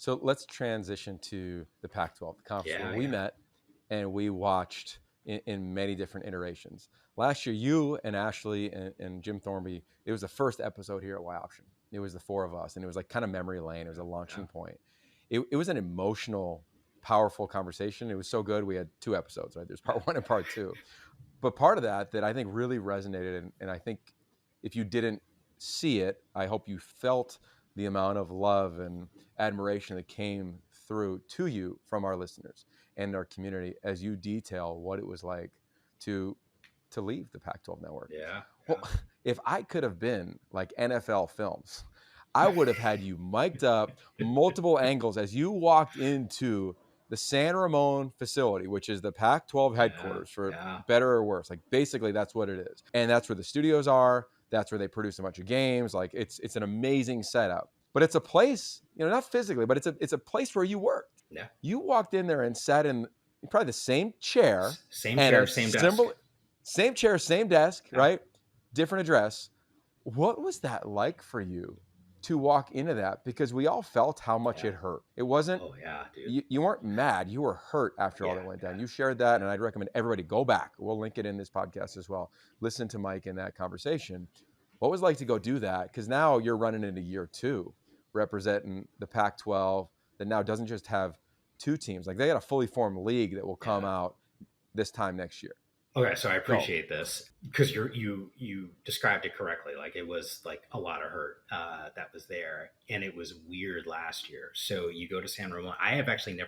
So let's transition to the Pac-12, the conference where we met and we watched in many different iterations. Last year, you and Ashley and Jim Thornby, it was the first episode here at Y Option. It was the four of us, and it was like kind of memory lane. It was a launching point. It was an emotional, powerful conversation. It was so good. We had 2 episodes, right? There's part 1 and part 2. But part of that I think really resonated, and I think if you didn't see it, I hope you felt the amount of love and admiration that came through to you from our listeners and our community as you detail what it was like to leave the Pac-12 network. Well, if I could have been like NFL Films, I would have had you mic'd up, multiple angles as you walked into the San Ramon facility, which is the Pac-12 headquarters for better or worse. Like basically that's what it is. And that's where the studios are. That's where they produce a bunch of games. Like it's an amazing setup, but it's a place, not physically, but it's a place where you worked. Yeah. You walked in there and sat in probably the same chair, same desk. Same chair, same desk, right? Different address. What was that like for you to walk into that? Because we all felt how much it hurt. It wasn't, dude. You weren't mad. You were hurt after all that went down. You shared that, and I'd recommend everybody go back. We'll link it in this podcast as well. Listen to Mike in that conversation. What was it like to go do that? Because now you're running into year 2, representing the Pac-12 that now doesn't just have 2 teams. Like they got a fully formed league that will come out this time next year. Okay, so I appreciate this because you described it correctly. Like it was like a lot of hurt that was there, and it was weird last year. So you go to San Ramon. I have actually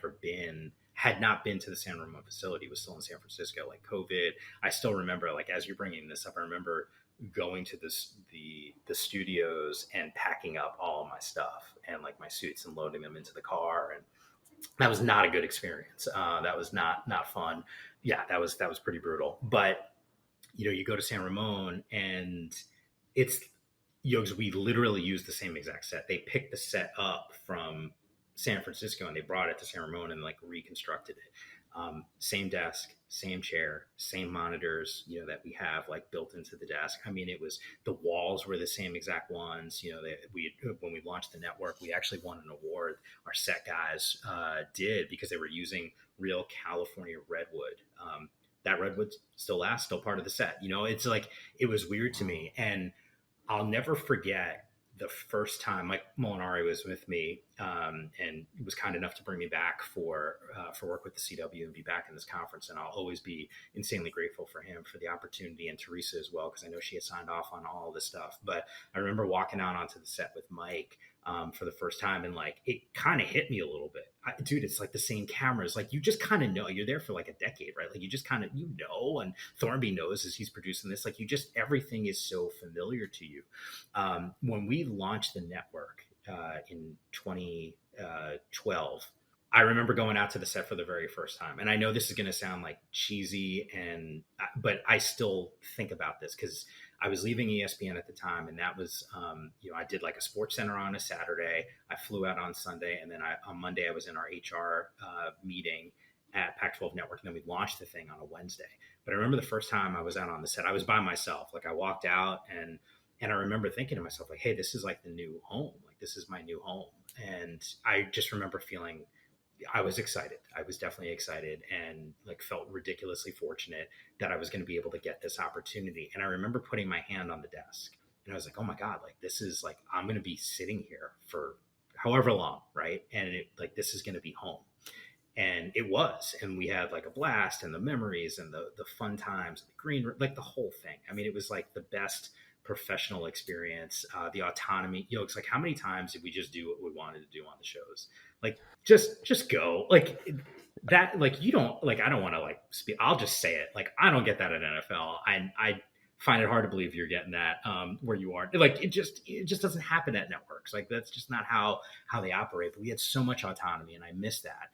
had not been to the San Ramon facility. It was still in San Francisco, like COVID. I still remember, like as you're bringing this up, I remember going to the studios and packing up all of my stuff and like my suits and loading them into the car, and that was not a good experience. That was not fun. Yeah, that was pretty brutal. But you go to San Ramon and it's we literally used the same exact set. They picked the set up from San Francisco and they brought it to San Ramon and like reconstructed it. Same desk, same chair, same monitors, that we have like built into the desk. I mean, it was, the walls were the same exact ones, when we launched the network, we actually won an award. Our set guys did, because they were using real California redwood. That redwood still lasts, still part of the set. It's like, it was weird to me. And I'll never forget the first time Mike Molinari was with me, and was kind enough to bring me back for work with the CW and be back in this conference. And I'll always be insanely grateful for him for the opportunity, and Teresa as well, because I know she had signed off on all this stuff. But I remember walking out onto the set with Mike for the first time, and like it kind of hit me a little bit. Dude, it's like the same cameras. Like you just kind of know, you're there for like a decade, right? Like you just kind of, and Thornby knows as he's producing this, like everything is so familiar to you. When we launched the network in 2012, I remember going out to the set for the very first time. And I know this is going to sound like cheesy, but I still think about this because I was leaving ESPN at the time, and that was, I did like a Sports Center on a Saturday. I flew out on Sunday, and then on Monday I was in our HR meeting at Pac-12 Network, and then we launched the thing on a Wednesday. But I remember the first time I was out on the set, I was by myself. Like I walked out, and I remember thinking to myself, like, hey, this is like the new home. Like this is my new home. And I just remember feeling, I was excited. I was definitely excited, and like felt ridiculously fortunate that I was going to be able to get this opportunity. And I remember putting my hand on the desk, and I was like, oh my God, like this is like, I'm going to be sitting here for however long. Right. And this is going to be home. And it was, and we had like a blast, and the memories and the fun times, the green, like the whole thing. I mean, it was like the best professional experience, the autonomy. It's like, how many times did we just do what we wanted to do on the shows? Like just go like that. Like you don't, like, I don't want to like speak, I'll just say it. Like, I don't get that at NFL. I find it hard to believe you're getting that where you are. Like it just doesn't happen at networks. Like that's just not how they operate. But we had so much autonomy, and I miss that.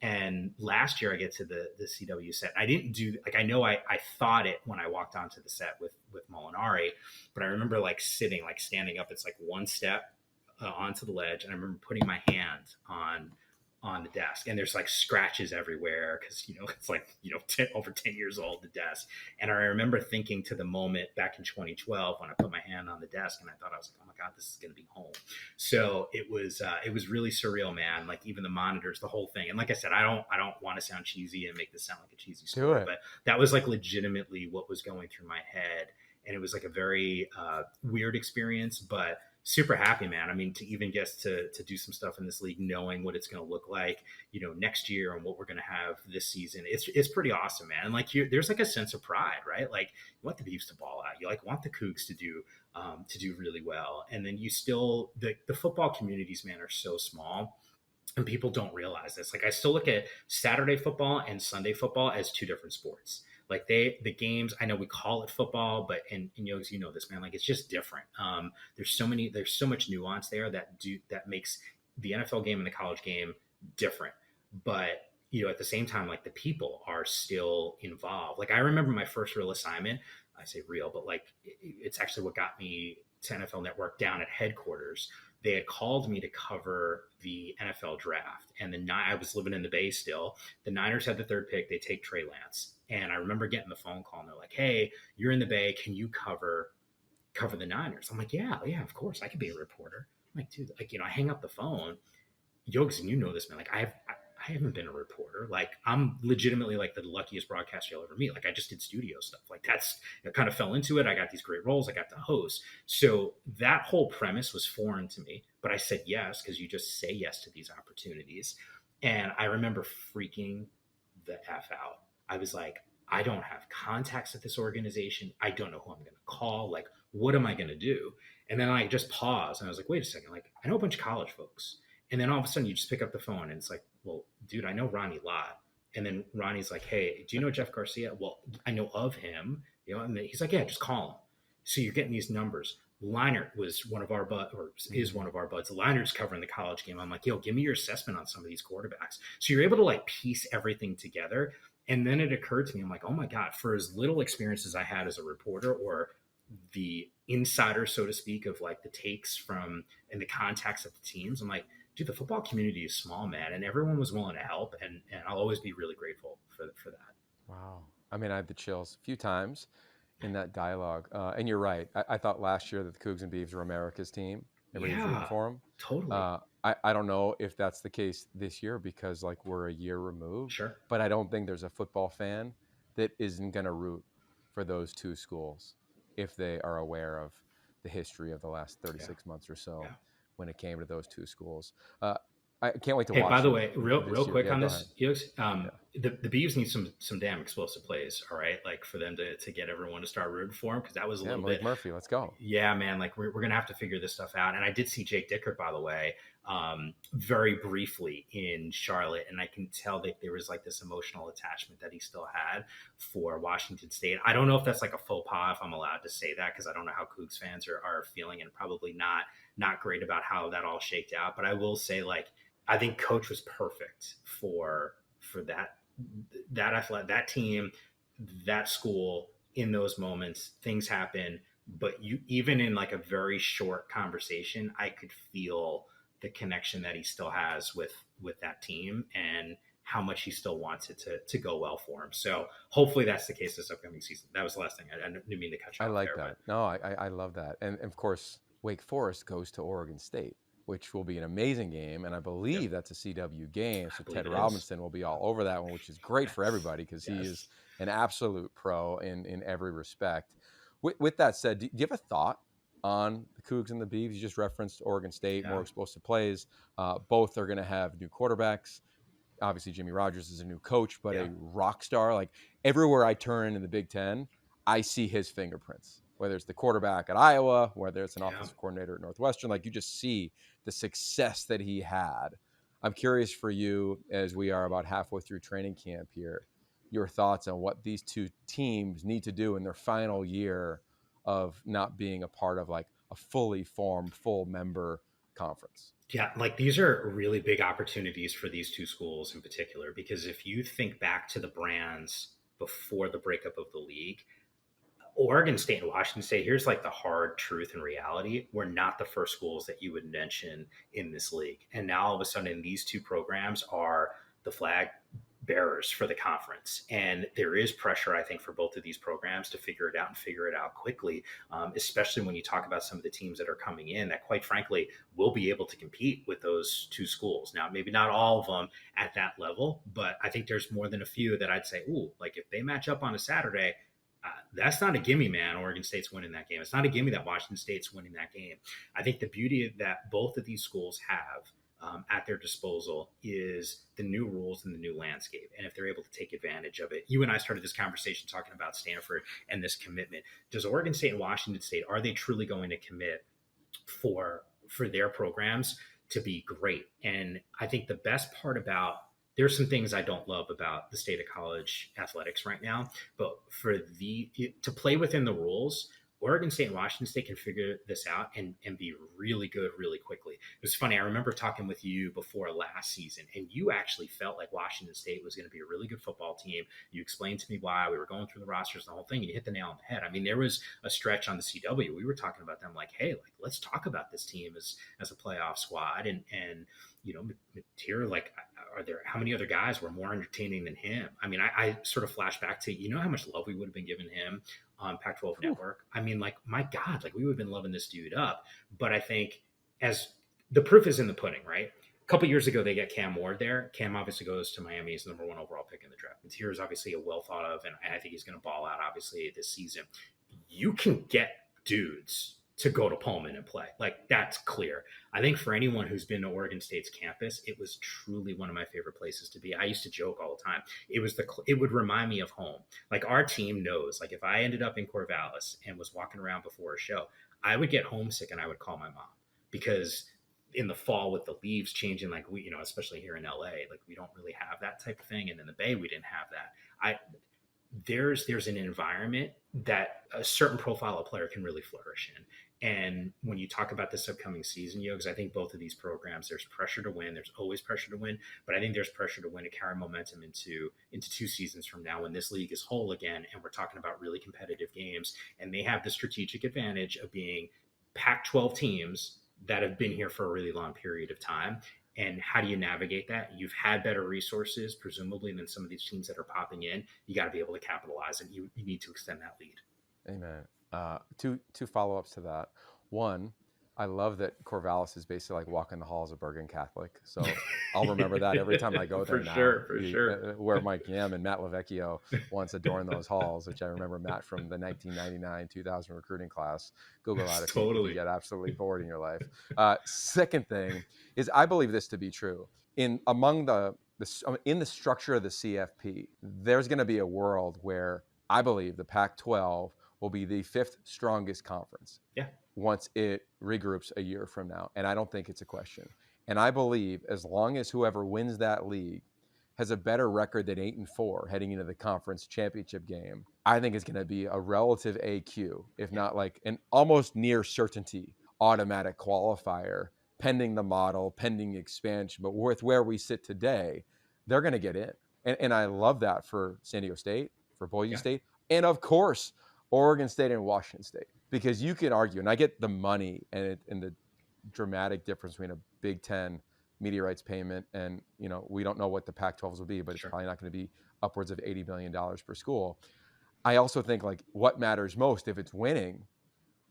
And last year I get to the CW set. I didn't do, like, I know I thought it when I walked onto the set with Molinari, but I remember like sitting, like standing up. It's like one step onto the ledge. And I remember putting my hand on the desk. desk, and there's like scratches everywhere because it's like over 10 years old, the desk. And I remember thinking to the moment back in 2012 when I put my hand on the desk, and I thought, I was like, oh my god, this is going to be home. So it was really surreal, man. Like even the monitors, the whole thing. And like I said, I don't want to sound cheesy and make this sound like a cheesy story, but that was like legitimately what was going through my head. And it was like a very weird experience, but super happy, man. I mean, to even get to do some stuff in this league, knowing what it's going to look like, next year and what we're going to have this season, it's pretty awesome, man. And like there's like a sense of pride, right? Like you want the Beavs to ball out, you like want the Cougs to do really well, and then you still the football communities, man, are so small. And people don't realize this. Like I still look at Saturday football and Sunday football as two different sports. Like the games, I know we call it football, but and Yogi, this, man, like it's just different. There's so much nuance there that makes the NFL game and the college game different. But at the same time, like the people are still involved. Like I remember my first real assignment. I say real, but like it's actually what got me to NFL Network down at headquarters. They had called me to cover the NFL draft, and I was living in the Bay still. The Niners had the third pick. They take Trey Lance, and I remember getting the phone call, and they're like, "Hey, you're in the Bay. Can you cover the Niners?" I'm like, "Yeah, of course, I could be a reporter." I'm like, dude, like I hang up the phone. Yogs, and this, man. Like I haven't been a reporter. Like I'm legitimately like the luckiest broadcaster you'll ever meet. Like I just did studio stuff. Like that's kind of fell into it. I got these great roles. I got to host. So that whole premise was foreign to me, but I said yes, because you just say yes to these opportunities. And I remember freaking the F out. I was like, I don't have contacts at this organization. I don't know who I'm going to call. Like, what am I going to do? And then I just paused and I was like, wait a second. Like I know a bunch of college folks. And then all of a sudden you just pick up the phone and it's like, well, dude, I know Ronnie Lott. And then Ronnie's like, hey, do you know Jeff Garcia? Well, I know of him, and then he's like, yeah, just call him. So you're getting these numbers. Leinart was one of our is one of our buds. Leinert's covering the college game. I'm like, yo, give me your assessment on some of these quarterbacks. So you're able to like piece everything together. And then it occurred to me, I'm like, oh my God, for as little experience as I had as a reporter, or the insider, so to speak, of like the takes from and the contacts of the teams, I'm like, dude, the football community is small, man, and everyone was willing to help, and I'll always be really grateful for that. Wow. I mean, I had the chills a few times in that dialogue, and you're right. I thought last year that the Cougs and Beavs were America's team. Everybody was rooting for them. Totally. I don't know if that's the case this year because like we're a year removed. Sure. But I don't think there's a football fan that isn't going to root for those two schools if they are aware of the history of the last 36 months or so. Yeah. When it came to those two schools. I can't wait to watch. Hey, by the way, real quick on this, the Beavs need some damn explosive plays, all right? Like for them to get everyone to start rooting for him, because that was a little bit. Murphy, let's go. Yeah, man, like we're going to have to figure this stuff out. And I did see Jake Dickert, by the way, very briefly in Charlotte, and I can tell that there was like this emotional attachment that he still had for Washington State. I don't know if that's like a faux pas, if I'm allowed to say that, because I don't know how Cougs fans are feeling, and probably not great about how that all shaked out. But I will say, like, I think Coach was perfect for that team, that school in those moments. Things happen, but you, even in like a very short conversation, I could feel the connection that he still has with that team and how much he still wants it to go well for him. So hopefully that's the case this upcoming season. That was the last thing. I didn't mean to cut you off. I like that. But... No, I love that. And of course, Wake Forest goes to Oregon State, which will be an amazing game. And I believe that's a CW game. So Ted Robinson will be all over that one, which is great for everybody because he is an absolute pro in every respect. With that said, do you have a thought on the Cougs and the Beavs? You just referenced Oregon State, more explosive plays. Both are going to have new quarterbacks. Obviously, Jimmy Rogers is a new coach, but a rock star. Like everywhere I turn in the Big Ten, I see his fingerprints. Whether it's the quarterback at Iowa, whether it's an offensive coordinator at Northwestern, like you just see the success that he had. I'm curious for you, as we are about halfway through training camp here, your thoughts on what these two teams need to do in their final year of not being a part of like a fully formed, full member conference. Yeah, like these are really big opportunities for these two schools in particular, because if you think back to the brands before the breakup of the league, Oregon State and Washington State, here's like the hard truth and reality. We're not the first schools that you would mention in this league. And now all of a sudden, these two programs are the flag bearers for the conference. And there is pressure, I think, for both of these programs to figure it out and figure it out quickly, especially when you talk about some of the teams that are coming in that, quite frankly, will be able to compete with those two schools. Now, maybe not all of them at that level, but I think there's more than a few that I'd say, ooh, like if they match up on a Saturday, that's not a gimme, man. Oregon State's winning that game. It's not a gimme that Washington State's winning that game. I think the beauty that both of these schools have at their disposal is the new rules and the new landscape. And if they're able to take advantage of it, you and I started this conversation talking about Stanford and this commitment. Does Oregon State and Washington State, are they truly going to commit for their programs to be great? And I think the best part about, there's some things I don't love about the state of college athletics right now, but to play within the rules, Oregon State and Washington State can figure this out and be really good really quickly. It was funny. I remember talking with you before last season, and you actually felt like Washington State was going to be a really good football team. You explained to me why. We were going through the rosters, the whole thing, and you hit the nail on the head. I mean, there was a stretch on the CW. We were talking about them like, hey, like let's talk about this team as a playoff squad. And you know, here, like, how many other guys were more entertaining than him? I mean, I sort of flash back to, you know, how much love we would have been giving him on Pac-12 Network. I mean, like, my God, like we would have been loving this dude up. But I think as the proof is in the pudding, right? A couple years ago, they get Cam Ward there. Cam obviously goes to Miami as the number 1 overall pick in the draft. And here is obviously a well thought of, and I think he's going to ball out obviously this season. You can get dudes to go to Pullman and play. Like, that's clear. I think for anyone who's been to Oregon State's campus, it was truly one of my favorite places to be. I used to joke all the time. It would remind me of home. Like, our team knows, like if I ended up in Corvallis and was walking around before a show, I would get homesick and I would call my mom, because in the fall with the leaves changing, like we, you know, especially here in LA, like we don't really have that type of thing. And in the Bay, we didn't have that. There's an environment that a certain profile of player can really flourish in. And when you talk about this upcoming season, Yogs, I think both of these programs, there's pressure to win. There's always pressure to win, but I think there's pressure to win to carry momentum into 2 seasons from now when this league is whole again. And we're talking about really competitive games, and they have the strategic advantage of being Pac-12 teams that have been here for a really long period of time. And how do you navigate that? You've had better resources, presumably, than some of these teams that are popping in. You got to be able to capitalize, and you need to extend that lead. Amen. Two follow-ups to that. One, I love that Corvallis is basically like walking the halls of Bergen Catholic. So I'll remember that every time I go there now. For sure. Where Mike Yam and Matt Lavecchio once adorned those halls, which I remember Matt from the 1999-2000 recruiting class. Google that if you get absolutely bored in your life. Second thing is, I believe this to be true. In the structure of the CFP, there's going to be a world where I believe the Pac-12 will be the 5th strongest conference. Yeah. Once it regroups a year from now. And I don't think it's a question. And I believe as long as whoever wins that league has a better record than 8-4 heading into the conference championship game, I think it's going to be a relative AQ, if not like an almost near certainty automatic qualifier, pending the model, pending expansion. But with where we sit today, they're going to get in. And I love that for San Diego State, for Boise State, and of course, Oregon State and Washington State. Because you can argue, and I get the money and the dramatic difference between a Big Ten media rights payment and, you know, we don't know what the Pac-12s will be, but it's probably not going to be upwards of $80 billion per school. I also think, like, what matters most, if it's winning,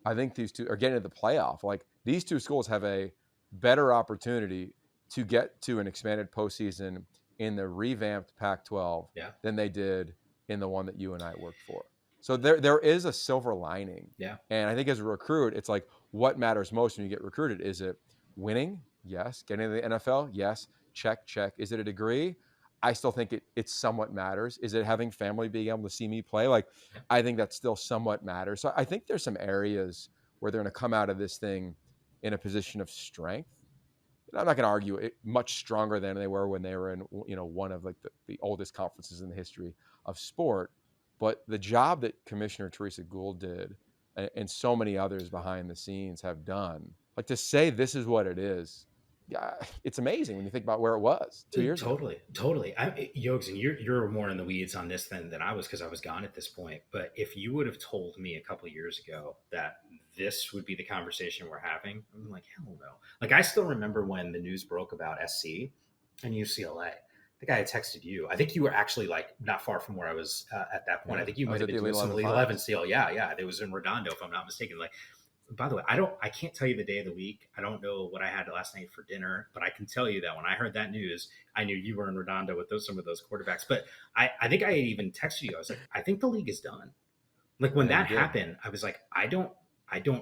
I think these two are getting to the playoff. Like, these two schools have a better opportunity to get to an expanded postseason in the revamped Pac-12 than they did in the one that you and I worked for. So there is a silver lining. Yeah. And I think as a recruit, it's like, what matters most when you get recruited? Is it winning? Yes. Getting to the NFL? Yes. Check. Is it a degree? I still think it somewhat matters. Is it having family being able to see me play? Like, I think that still somewhat matters. So I think there's some areas where they're going to come out of this thing in a position of strength. I'm not going to argue it much stronger than they were when they were in, you know, one of like the oldest conferences in the history of sport. But the job that Commissioner Teresa Gould did, and so many others behind the scenes have done, like, to say this is what it is, it's amazing when you think about where it was 2 years ago. Totally. Yogs, and you're more in the weeds on this than I was, because I was gone at this point. But if you would have told me a couple of years ago that this would be the conversation we're having, I'm like, hell no. Like, I still remember when the news broke about SC and UCLA. I think I had texted you. I think you were actually like not far from where I was at that point. Yeah, I think you I might was have at been the doing Elite some 11 Elite 11 finals. still. Yeah. It was in Redondo, if I'm not mistaken. Like, by the way, I can't tell you the day of the week. I don't know what I had last night for dinner, but I can tell you that when I heard that news, I knew you were in Redondo with some of those quarterbacks. But I think I had even texted you. I was like, I think the league is done. Like, when Yeah, you that did. happened, I was like, I don't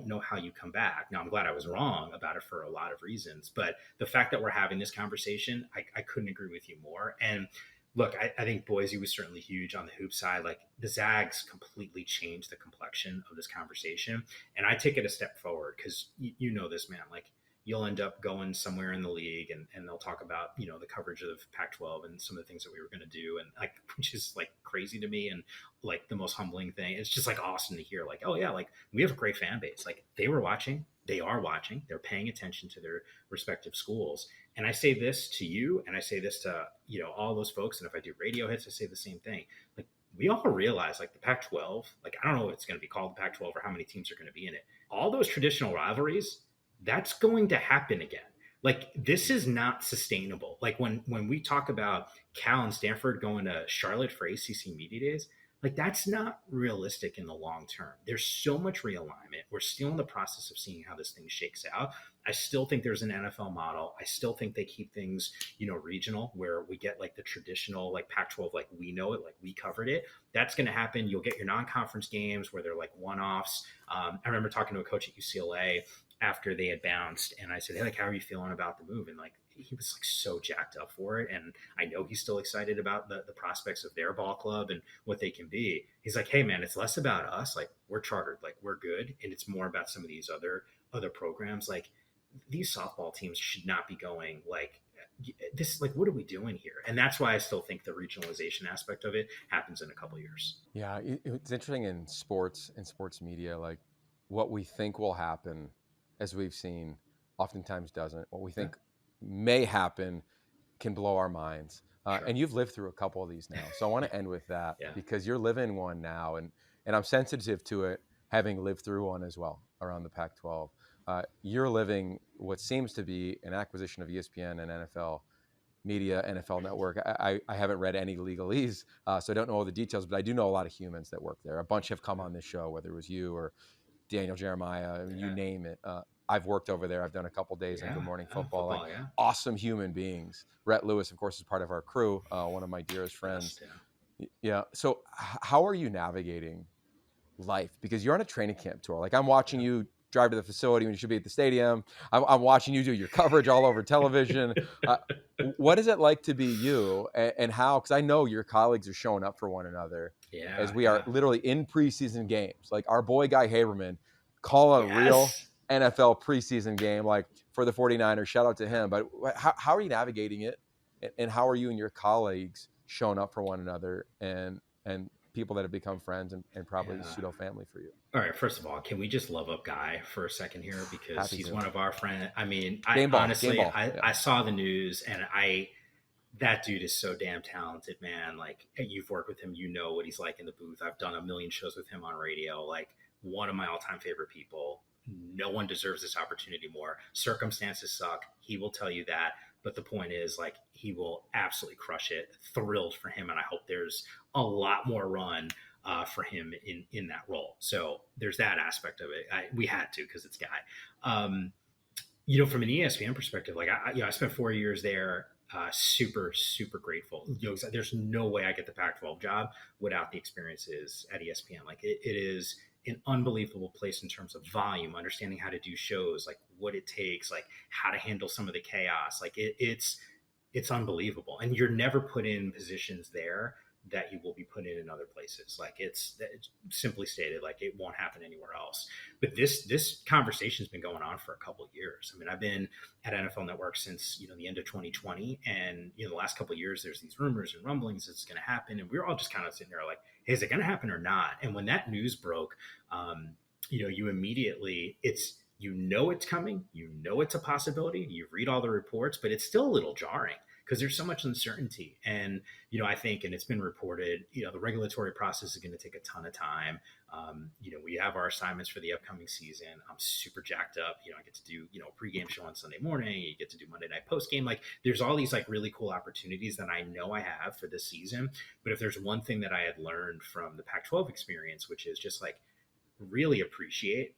know how you come back. Now, I'm glad I was wrong about it for a lot of reasons, but the fact that we're having this conversation, I couldn't agree with you more. And look, I think Boise was certainly huge on the hoop side. Like, the Zags completely changed the complexion of this conversation. And I take it a step forward because you know this, man. Like, you'll end up going somewhere in the league and they'll talk about, the coverage of Pac-12 and some of the things that we were going to do. And like, which is like crazy to me. And like the most humbling thing, it's just like awesome to hear, like, oh yeah, like we have a great fan base. Like, they are watching, they're paying attention to their respective schools. And I say this to you, and I say this to, all those folks. And if I do radio hits, I say the same thing. Like, we all realize, like, the Pac-12, like, I don't know if it's going to be called the Pac-12 or how many teams are going to be in it. All those traditional rivalries, that's going to happen again. Like, this is not sustainable. Like, when we talk about Cal and Stanford going to Charlotte for ACC Media Days, like, that's not realistic in the long term. There's so much realignment. We're still in the process of seeing how this thing shakes out. I still think there's an NFL model. I still think they keep things, regional, where we get like the traditional, like Pac-12, like we know it, like we covered it. That's going to happen. You'll get your non-conference games where they're like one-offs. I remember talking to a coach at UCLA after they had bounced, and I said, hey, like, how are you feeling about the move? And like, he was like so jacked up for it. And I know he's still excited about the prospects of their ball club and what they can be. He's like, hey man, it's less about us. Like, we're chartered, like we're good. And it's more about some of these other programs. Like, these softball teams should not be going like this. Like, what are we doing here? And that's why I still think the regionalization aspect of it happens in a couple of years. Yeah, it's interesting in sports and sports media, like what we think will happen, as we've seen, oftentimes doesn't. What we think may happen can blow our minds. Sure. And you've lived through a couple of these now. So I want to end with that because you're living one now, and I'm sensitive to it, having lived through one as well around the Pac-12. You're living what seems to be an acquisition of ESPN and NFL media, NFL Network. I haven't read any legalese, so I don't know all the details, but I do know a lot of humans that work there. A bunch have come on this show, whether it was you or Daniel Jeremiah, you name it. I've worked over there. I've done a couple days on Good Morning Football. Awesome human beings. Rhett Lewis, of course, is part of our crew, one of my dearest friends. Yeah. So how are you navigating life? Because you're on a training camp tour. Like, I'm watching you drive to the facility when you should be at the stadium. I'm watching you do your coverage all over television. What is it like to be you, and how? Because I know your colleagues are showing up for one another as we are literally in preseason games. Like, our boy Guy Haberman call a real NFL preseason game, like for the 49ers. Shout out to him. But how are you navigating it, and how are you and your colleagues showing up for one another, and people that have become friends and probably pseudo family for you? All right, first of all, can we just love up Guy for a second here, because he's one of our friends. I mean, I saw the news, and that dude is so damn talented, man. Like, you've worked with him, you know what he's like in the booth. I've done a million shows with him on radio. Like, one of my all-time favorite people. No one deserves this opportunity more. Circumstances suck. He will tell you that. But the point is, like, he will absolutely crush it. Thrilled for him. And I hope there's a lot more run for him in that role. So there's that aspect of it. We had to, because it's Guy. From an ESPN perspective, like, I spent 4 years there. Super, super grateful. There's no way I get the Pac-12 job without the experiences at ESPN. Like, it is an unbelievable place in terms of volume, understanding how to do shows, like what it takes, like how to handle some of the chaos. Like, it's unbelievable. And you're never put in positions there that you will be put in other places. Like, it's simply stated, like, it won't happen anywhere else. But this conversation has been going on for a couple of years. I mean, I've been at NFL Network since, the end of 2020. And, the last couple of years, there's these rumors and rumblings it's going to happen. And we were all just kind of sitting there like, hey, is it going to happen or not? And when that news broke, you immediately, you know it's coming, you know it's a possibility, you read all the reports, but it's still a little jarring because there's so much uncertainty. And, I think, and it's been reported, the regulatory process is going to take a ton of time. We have our assignments for the upcoming season. I'm super jacked up. I get to do, pregame show on Sunday morning. You get to do Monday night postgame. Like, there's all these like really cool opportunities that I know I have for this season. But if there's one thing that I had learned from the Pac-12 experience, which is just like really appreciate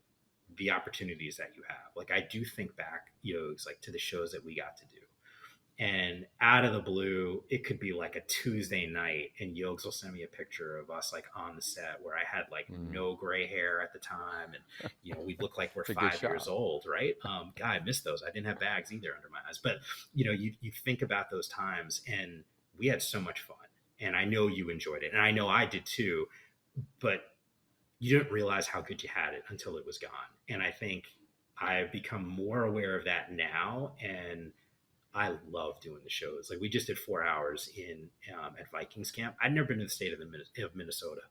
the opportunities that you have. Like, I do think back, it's like to the shows that we got to do. And out of the blue, it could be like a Tuesday night, and Yogs will send me a picture of us like on the set where I had like no gray hair at the time, and we look like we're 5 years old, right? God, I missed those. I didn't have bags either under my eyes, but you think about those times, and we had so much fun, and I know you enjoyed it, and I know I did too, but you didn't realize how good you had it until it was gone. And I think I've become more aware of that now, and I love doing the shows. Like, we just did 4 hours at Vikings camp. I'd never been to the state of Minnesota.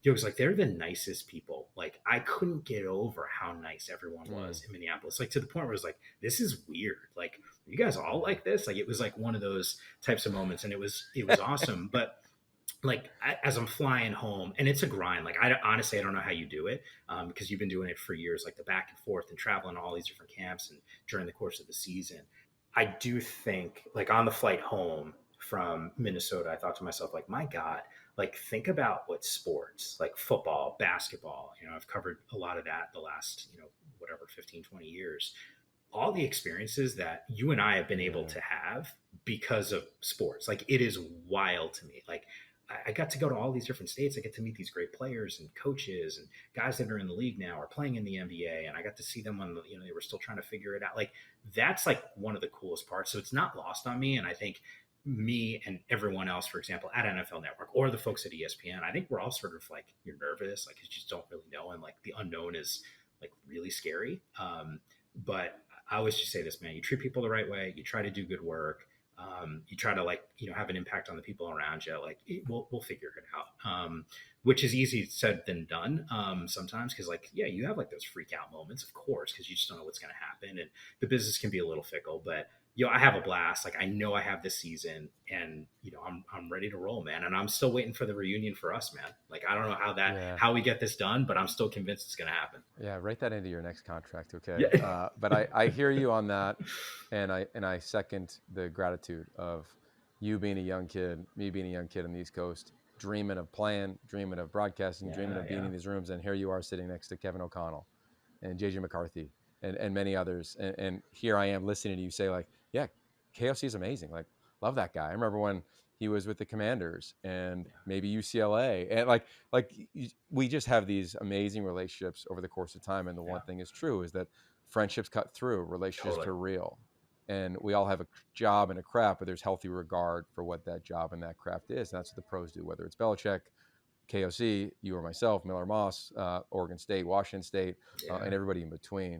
It was like, they're the nicest people. Like, I couldn't get over how nice everyone was in Minneapolis. Like, to the point where it was like, this is weird. Like, you guys all like this? Like, it was like one of those types of moments, and it was awesome. But like, as I'm flying home, and it's a grind. Like, honestly, I don't know how you do it, because you've been doing it for years, like the back and forth and traveling to all these different camps and during the course of the season. I do think, like, on the flight home from Minnesota, I thought to myself, like, my God, like, think about what sports, like football, basketball, I've covered a lot of that the last, whatever, 15, 20 years. All the experiences that you and I have been able to have because of sports, like, it is wild to me. Like, I got to go to all these different states. I get to meet these great players and coaches and guys that are in the league now or playing in the NBA. And I got to see them when, they were still trying to figure it out. Like, that's like one of the coolest parts. So it's not lost on me. And I think me and everyone else, for example, at NFL Network or the folks at ESPN, I think we're all sort of like, you're nervous, like, you just don't really know. And like, the unknown is like really scary. But I always just say this, man, you treat people the right way. You try to do good work. You try to, like, have an impact on the people around you. Like, we'll figure it out, which is easy said than done sometimes, because, like, yeah, you have like those freak out moments, of course, because you just don't know what's going to happen, and the business can be a little fickle. But I have a blast. Like, I know I have this season, and I'm ready to roll, man. And I'm still waiting for the reunion for us, man. Like, I don't know how we get this done, but I'm still convinced it's going to happen. Yeah, write that into your next contract, okay? Yeah. But I hear you on that, and I second the gratitude of you being a young kid, me being a young kid on the East Coast, dreaming of playing, dreaming of broadcasting, dreaming of being in these rooms, and here you are sitting next to Kevin O'Connell and JJ McCarthy and many others, and here I am listening to you say, like, yeah, KOC is amazing. Like, love that guy. I remember when he was with the Commanders and maybe UCLA, and like we just have these amazing relationships over the course of time. And the one thing is true is that friendships cut through, relationships are real, and we all have a job and a craft, but there's healthy regard for what that job and that craft is. And that's what the pros do, whether it's Belichick, KOC, you or myself, Miller Moss, Oregon State, Washington State, and everybody in between.